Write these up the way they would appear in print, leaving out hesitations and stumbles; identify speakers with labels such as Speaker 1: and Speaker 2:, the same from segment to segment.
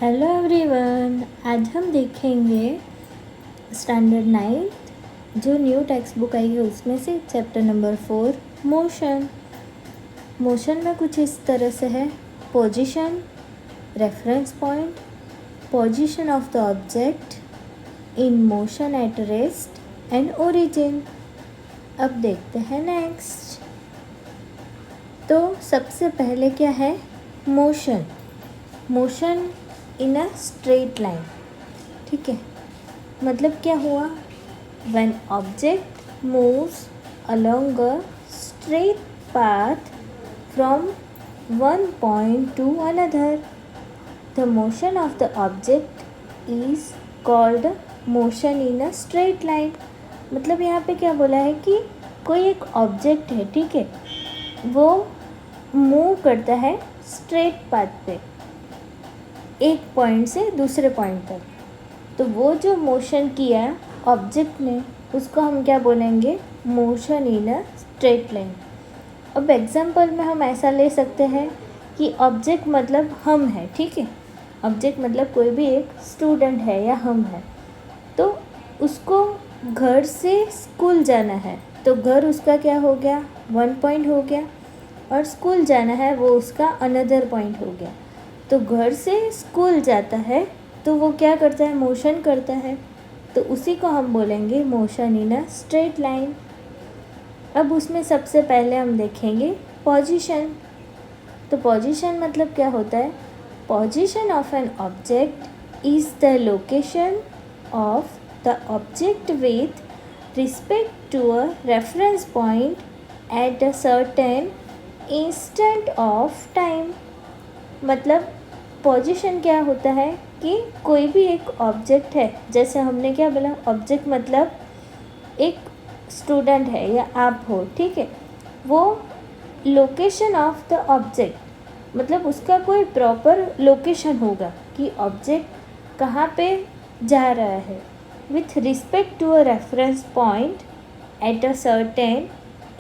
Speaker 1: Hello everyone, आज हम देखेंगे स्टैंडर्ड 9 जो न्यू टेक्स्ट बुक आई है उसमें से चैप्टर नंबर 4 मोशन। मोशन में कुछ इस तरह से है: position, reference point, position of the object, in motion at rest and origin. अब देखते हैं नेक्स्ट। तो सबसे पहले क्या है? Motion. Motion in a straight line. ठीक है, मतलब क्या हुआ? When object moves along a straight path from one point two another, the motion of the object is called motion in a straight line. मतलब यहाँ पे क्या बोला है कि कोई एक ऑब्जेक्ट है, ठीक है, वो मूव करता है स्ट्रेट पाथ पे एक पॉइंट से दूसरे पॉइंट तक, तो वो जो मोशन किया ऑब्जेक्ट ने उसको हम क्या बोलेंगे? Motion in a straight line. अब एग्जांपल में हम ऐसा ले सकते हैं कि ऑब्जेक्ट मतलब हम है, ठीक है। ऑब्जेक्ट मतलब कोई भी एक स्टूडेंट है या हम है, तो उसको घर से स्कूल जाना है, तो घर उसका क्या हो गया? वन पॉइंट हो गया, और स्कूल जाना है वो उसका अनदर पॉइंट हो गया। तो घर से स्कूल जाता है तो वो क्या करता है? मोशन करता है, तो उसी को हम बोलेंगे motion in a straight line. अब उसमें सबसे पहले हम देखेंगे पोजीशन। तो पोजीशन मतलब क्या होता है? Position of an object is the location of the object with respect to a reference point at a certain instant of time. मतलब पोजीशन क्या होता है कि कोई भी एक ऑब्जेक्ट है, जैसे हमने क्या बोला? ऑब्जेक्ट मतलब एक स्टूडेंट है या आप हो, ठीक है। वो लोकेशन ऑफ द ऑब्जेक्ट मतलब उसका कोई प्रॉपर लोकेशन होगा कि ऑब्जेक्ट कहाँ पे जा रहा है, with respect to a reference point at a certain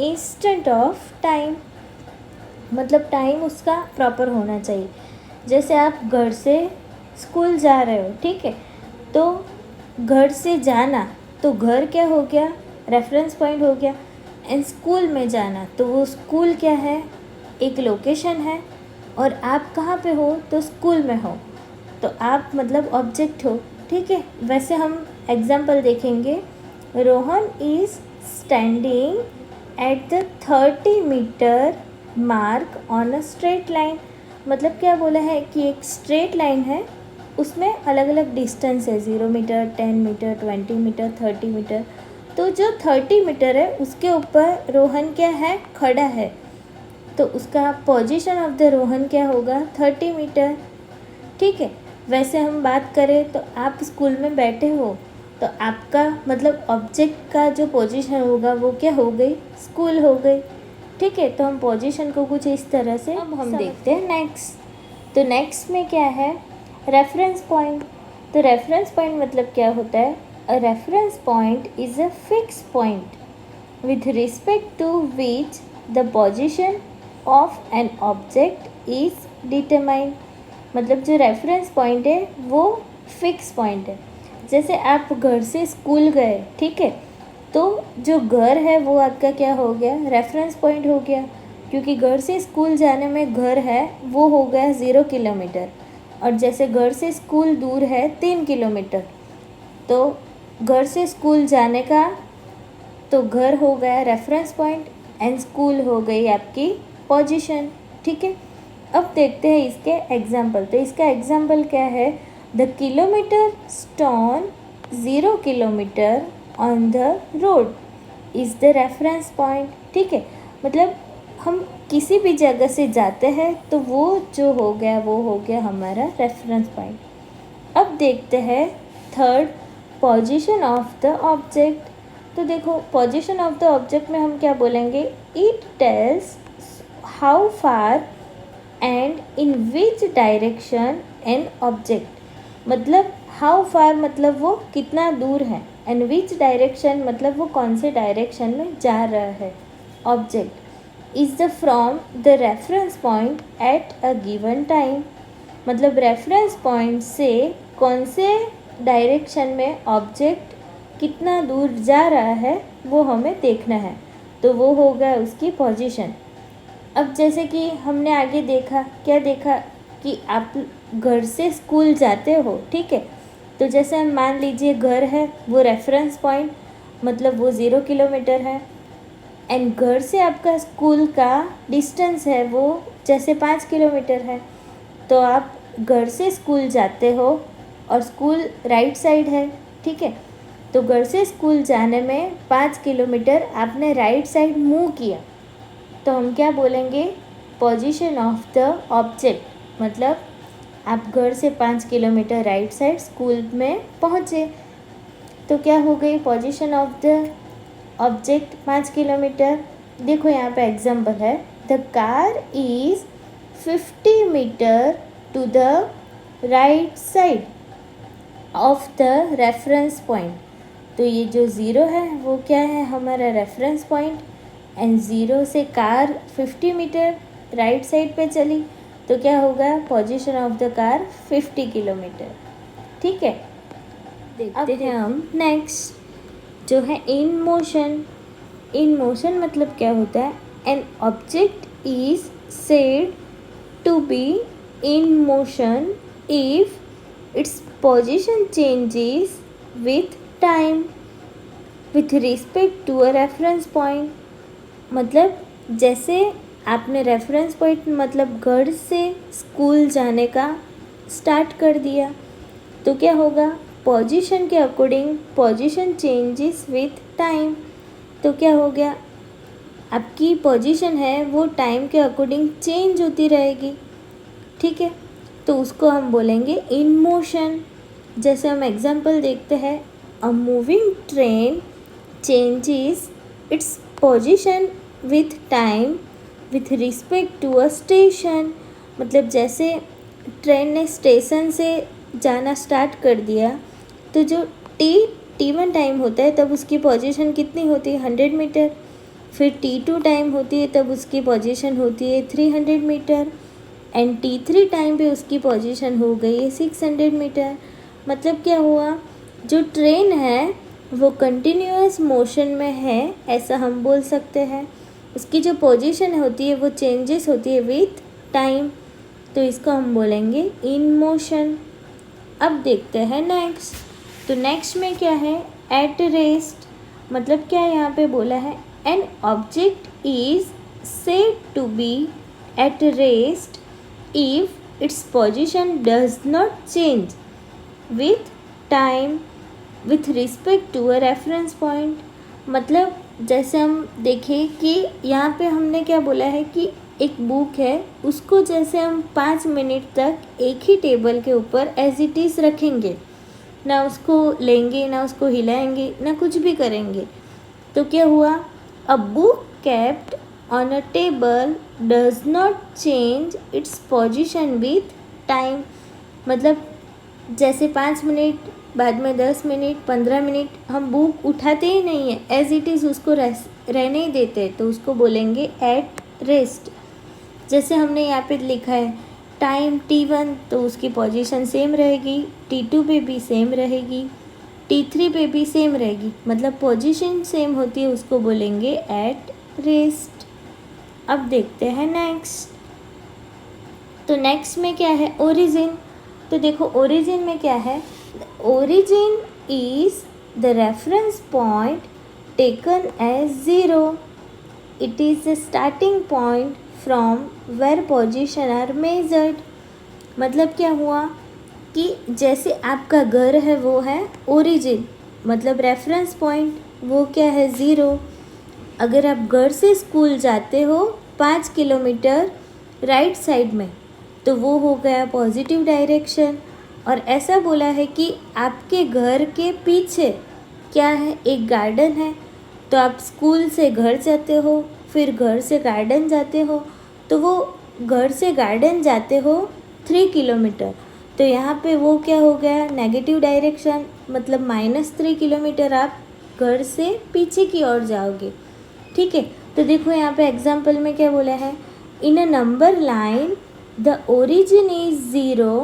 Speaker 1: instant of time. मतलब टाइम उसका प्रॉपर होना चाहिए। जैसे आप घर से स्कूल जा रहे हो, ठीक है, तो घर से जाना, तो घर क्या हो गया? रेफरेंस पॉइंट हो गया। एंड स्कूल में जाना, तो वो स्कूल क्या है? एक लोकेशन है। और आप कहाँ पे हो? तो स्कूल में हो, तो आप मतलब ऑब्जेक्ट हो, ठीक है। वैसे हम एग्जाम्पल देखेंगे। Rohan is standing at the 30 metre mark on a straight line. मतलब क्या बोला है कि एक स्ट्रेट लाइन है, उसमें अलग अलग डिस्टेंस है, 0 मीटर, 10 मीटर, 20 मीटर, 30 मीटर। तो जो 30 मीटर है उसके ऊपर रोहन क्या है? खड़ा है, तो उसका पोजीशन ऑफ द रोहन क्या होगा? 30 मीटर, ठीक है। वैसे हम बात करें तो आप स्कूल में बैठे हो, तो आपका मतलब ऑब्जेक्ट का जो पोजीशन होगा वो क्या हो गई? स्कूल हो गई, ठीक है। तो हम पोजीशन को कुछ इस तरह से अब हम देखते हैं नेक्स्ट। तो नेक्स्ट में क्या है? Reference point. तो रेफरेंस पॉइंट मतलब क्या होता है? A reference point is a fix point with respect to which the position of an object is determined. मतलब जो रेफरेंस पॉइंट है वो फिक्स पॉइंट है। जैसे आप घर से स्कूल गए, ठीक है, तो जो घर है वो आपका क्या हो गया? रेफरेंस पॉइंट हो गया, क्योंकि घर से स्कूल जाने में घर है वो हो गया 0 किलोमीटर, और जैसे घर से स्कूल दूर है 3 किलोमीटर, तो घर से स्कूल जाने का तो घर हो गया रेफरेंस पॉइंट एंड स्कूल हो गई आपकी पोजीशन, ठीक है। अब देखते हैं इसके एग्जाम्पल। तो इसका एग्जाम्पल क्या है? The kilometre stone 0 kilometre on the road is the reference point, ठीक है। मतलब हम किसी भी जगह से जाते हैं तो वो जो हो गया वो हो गया हमारा रेफरेंस पॉइंट। अब देखते हैं third, position of the object. तो देखो पोजीशन ऑफ द ऑब्जेक्ट में हम क्या बोलेंगे? It tells how far and in which direction an object. मतलब हाउ फार मतलब वो कितना दूर है, एंड विच डायरेक्शन मतलब वो कौन से डायरेक्शन में जा रहा है object, is the from the reference point at a given time. मतलब रेफरेंस पॉइंट से कौन से डायरेक्शन में ऑब्जेक्ट कितना दूर जा रहा है वो हमें देखना है, तो वो होगा उसकी पोजीशन। अब जैसे कि हमने आगे देखा, क्या देखा कि आप घर से स्कूल जाते हो, ठीक है। तो जैसे हम मान लीजिए घर है, वो रेफरेंस पॉइंट मतलब वो 0 किलोमीटर है, एंड घर से आपका स्कूल का डिस्टेंस है वो जैसे 5 किलोमीटर है। तो आप घर से स्कूल जाते हो और स्कूल राइट साइड है, ठीक है। तो घर से स्कूल जाने में 5 किलोमीटर आपने राइट साइड मूव किया, तो हम क्या बोलेंगे, पोजीशन ऑफ द ऑब्जेक्ट। मतलब आप घर से 5 किलोमीटर राइट साइड स्कूल में पहुँचे, तो क्या हो गई position of the object 5 kilometre. देखो यहाँ पे एग्जाम्पल है, the car is 50 metre to the right side of the reference point. तो ये जो ज़ीरो है वो क्या है, हमारा रेफरेंस पॉइंट, एंड ज़ीरो से कार 50 मीटर राइट साइड पे चली, तो क्या होगा, position of the car 50 kilometre, ठीक है। देखते हैं हम नेक्स्ट जो है इन मोशन। इन मोशन मतलब क्या होता है, an object is said to be in motion if its position changes with time with respect to a reference point. मतलब जैसे आपने रेफरेंस पॉइंट मतलब घर से स्कूल जाने का स्टार्ट कर दिया, तो क्या होगा, पोजीशन के according position changes with time. तो क्या हो गया, आपकी पोजीशन है वो टाइम के अकॉर्डिंग चेंज होती रहेगी, ठीक है। तो उसको हम बोलेंगे इन मोशन। जैसे हम एग्जांपल देखते हैं, a moving train changes its position with time with respect to a station. मतलब जैसे ट्रेन ने स्टेशन से जाना स्टार्ट कर दिया, तो जो T1 टाइम होता है तब उसकी पोजीशन कितनी होती है, 100 मीटर। फिर T2 टाइम होती है तब उसकी पोजीशन होती है 300 मीटर, एंड T3 टाइम पे उसकी पोजीशन हो गई है 600 मीटर। मतलब क्या हुआ, जो ट्रेन है वो कंटिन्यूअस मोशन में है, ऐसा हम बोल सकते हैं। उसकी जो पोजीशन होती है वो चेंजेस होती है विथ टाइम, तो इसको हम बोलेंगे इन मोशन। अब देखते हैं नेक्स्ट। तो नेक्स्ट में क्या है, एट रेस्ट। मतलब क्या यहाँ पे बोला है, an object is said to be at rest if its position does not change with time with respect to a reference point. मतलब जैसे हम देखें कि यहाँ पे हमने क्या बोला है कि एक बुक है, उसको जैसे हम 5 मिनट तक एक ही टेबल के ऊपर एज इट इज़ रखेंगे, ना उसको लेंगे ना उसको हिलाएंगे ना कुछ भी करेंगे, तो क्या हुआ, a book kept on a table does not change it's position with time. मतलब जैसे 5 मिनट बाद में 10 मिनट 15 मिनट हम बुक उठाते ही नहीं है, एज इट इज़ उसको रहने ही देते, तो उसको बोलेंगे एट रेस्ट। जैसे हमने यहाँ पे लिखा है टाइम T1, तो उसकी पोजीशन सेम रहेगी, T2 पे भी सेम रहेगी, T3 पे भी सेम रहेगी। मतलब पोजीशन सेम होती है, उसको बोलेंगे एट रेस्ट। अब देखते हैं नेक्स्ट। तो नेक्स्ट में क्या है, ओरिजिन। तो देखो ओरिजिन में क्या है, origin is the reference point taken as 0। It is the starting point from where position are measured. मतलब क्या हुआ कि जैसे आपका घर है वो है ओरिजिन, मतलब रेफरेंस पॉइंट वो क्या है 0। अगर आप घर से स्कूल जाते हो 5 किलोमीटर राइट साइड में, तो वो हो गया पॉजिटिव डायरेक्शन। और ऐसा बोला है कि आपके घर के पीछे क्या है, एक गार्डन है, तो आप स्कूल से घर जाते हो, फिर घर से गार्डन जाते हो, तो वो घर से गार्डन जाते हो 3 किलोमीटर, तो यहाँ पे वो क्या हो गया, नेगेटिव डायरेक्शन, मतलब -3 किलोमीटर आप घर से पीछे की ओर जाओगे, ठीक है। तो देखो यहाँ पे एग्जाम्पल में क्या बोला है, in a number line the origin is zero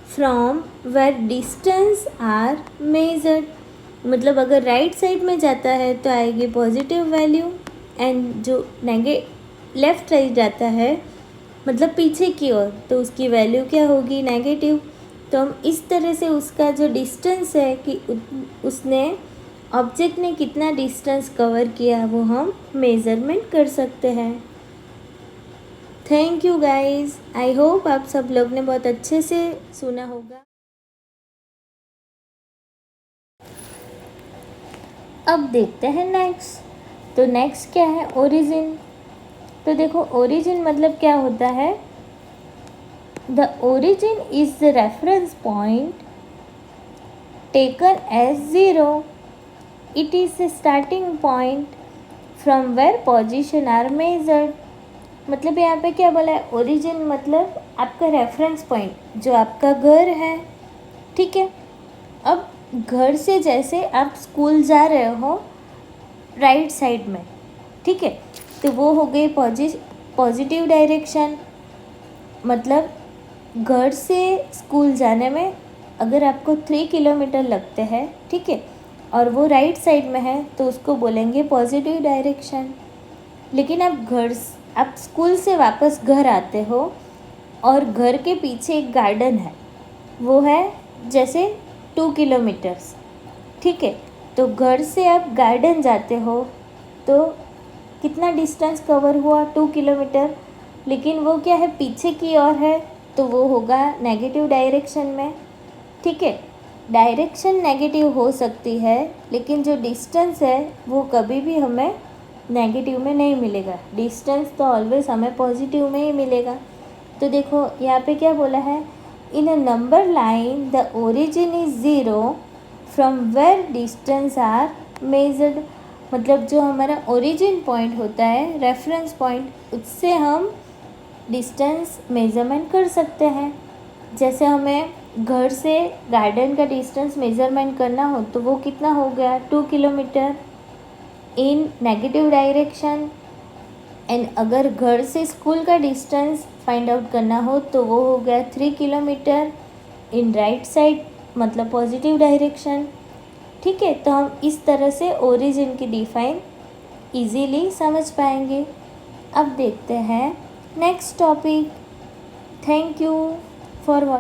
Speaker 1: from where distance are measured, मतलब अगर राइट साइड में जाता है तो आएगी पॉजिटिव वैल्यू, एंड जो लेफ्ट साइड जाता है मतलब पीछे की ओर तो उसकी वैल्यू क्या होगी, नेगेटिव। तो हम इस तरह से उसका जो डिस्टेंस है कि उसने ऑब्जेक्ट ने कितना डिस्टेंस कवर किया वो हम मेज़रमेंट कर सकते हैं। Thank you guys, I hope आप सब लोग ने बहुत अच्छे से सुना होगा। अब देखते हैं नेक्स्ट। तो नेक्स्ट क्या है, ओरिजिन। तो देखो ओरिजिन मतलब क्या होता है, the origin is the reference point taken as 0. It is the starting point from where position are measured. मतलब यहाँ पे क्या बोला है, ओरिजिन मतलब आपका रेफरेंस पॉइंट जो आपका घर है, ठीक है। अब घर से जैसे आप स्कूल जा रहे हो राइट साइड में, ठीक है, तो वो हो गई पॉजिटिव डायरेक्शन। मतलब घर से स्कूल जाने में अगर आपको 3 किलोमीटर लगते हैं, ठीक है, और वो राइट साइड में है तो उसको बोलेंगे पॉजिटिव डायरेक्शन। लेकिन आप स्कूल से वापस घर आते हो और घर के पीछे एक गार्डन है, वो है जैसे 2 किलोमीटर्स, ठीक है। तो घर से आप गार्डन जाते हो तो कितना डिस्टेंस कवर हुआ, 2 किलोमीटर, लेकिन वो क्या है, पीछे की ओर है, तो वो होगा नेगेटिव डायरेक्शन में, ठीक है। डायरेक्शन नेगेटिव हो सकती है लेकिन जो डिस्टेंस है वो कभी भी हमें नेगेटिव में नहीं मिलेगा, डिस्टेंस तो ऑलवेज हमें पॉजिटिव में ही मिलेगा। तो देखो यहाँ पे क्या बोला है, in a number line the origin is zero from where distance are measured. मतलब जो हमारा ओरिजिन पॉइंट होता है, रेफरेंस पॉइंट, उससे हम डिस्टेंस मेज़रमेंट कर सकते हैं। जैसे हमें घर से गार्डन का डिस्टेंस मेज़रमेंट करना हो तो वो कितना हो गया, 2 kilometre in negative direction. And अगर घर से स्कूल का डिस्टेंस फाइंड आउट करना हो तो वो हो गया 3 किलोमीटर इन राइट साइड, मतलब पॉजिटिव डायरेक्शन, ठीक है। तो हम इस तरह से ओरिजिन की डिफाइन इजीली समझ पाएंगे। अब देखते हैं next topic. Thank you for watching.